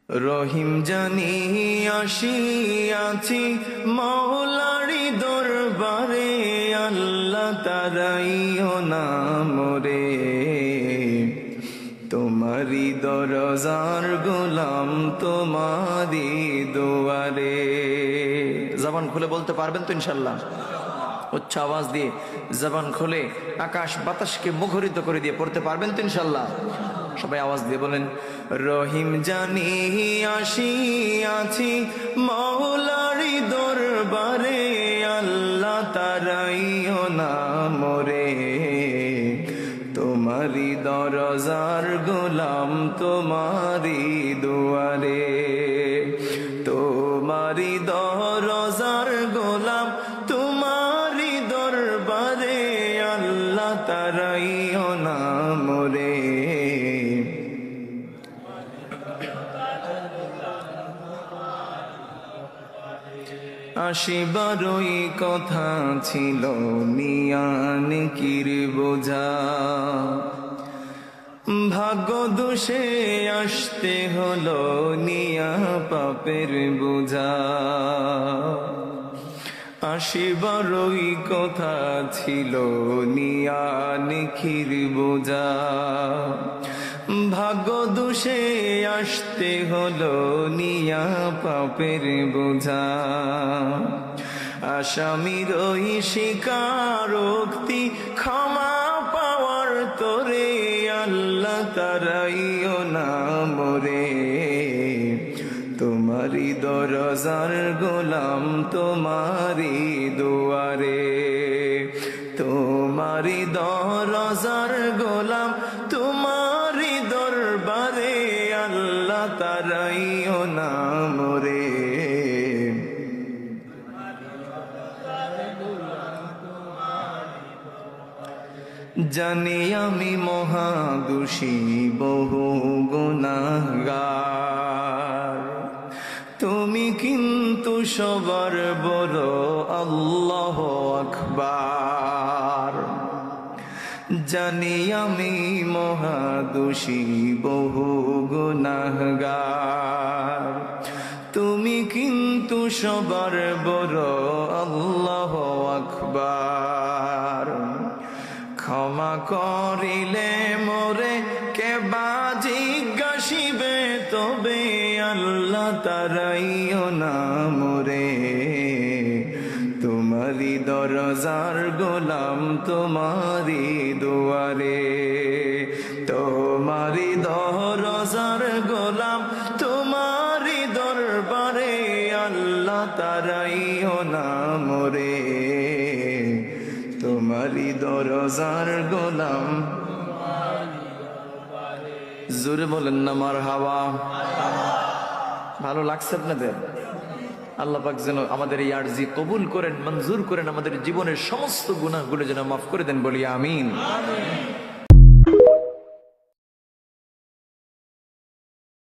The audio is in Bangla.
রহিম জানি আসিয়াছি মৌলারি দরবারে, আল্লাহ তারাইও না মোরে। তোমারি দরজার গোলাম, তোমারি দুয়ারে। জবান খুলে বলতে পারবেন তো ইনশাল্লাহ? উচ্চ আওয়াজ দিয়ে জবান খুলে আকাশ বাতাসকে মুখরিত করে দিয়ে পড়তে পারবেন তো ইনশাল্লাহ? সবাই আওয়াজ দিয়ে বলেন, রহিম জানি আসিয়াছি মৌলারি দরবারে, আল্লাহ তারাইও না মোরে। তোমারি দরজার গোলাম, তোমারি দুয়ারে। তোমারি দরজার গোলাম, তোমারি দরবারে, আল্লাহ তারাইও না মোরে। আসিবারই কথা ছিল নিয়ান কির বোঝা, ভাগ্য দোষে আসতে হলো নিয়া পাপের বোঝা। আসিবারই কথা ছিল নিয়ান কির বোঝা, ভাগ্য দোষে আসতে হলো নিয়া পাপের বোঝা। আসামির ওই স্বীকারোক্তি ক্ষমা পাওয়ার তোরে, আল্লাহ তারাইও না মোরে। তোমারি দরজার গোলাম, তোমারি দুয়ারে। তোমারি দরজার গোলাম, তোমারি দরবারে, আল্লাহ তারাইও না মোরে। জানি আমি মহাদোষী বহু গুনাহগার, তুমি কিন্তু সবার বড় আল্লাহু আকবার। জানি আমি মহাদোষী বহু গুনাহগার, তুমি কিন্তু সবার বড় আল্লাহু আকবার। ক্ষমা করিলে মোরে কে বা জিজ্ঞাসিবে তবে, আল্লাহ তারাইও না মোরে। তোমারি দরজার গোলাম, তোমারি দুয়ারে। তোমারি দরজার গোলাম, তোমারি দরবারে, আল্লাহ তারাইও না মোরে। তোমারি দরজার গোলাম। জোরে বলেন না মারহাবা। ভালো লাগছে আপনাদের? আল্লাহ পাক যেন আমাদের এই আরজি কবুল করেন, মঞ্জুর করেন, আমাদের জীবনের সমস্ত গুনাহগুলো যেন মাফ করে দেন, বলি আমিন।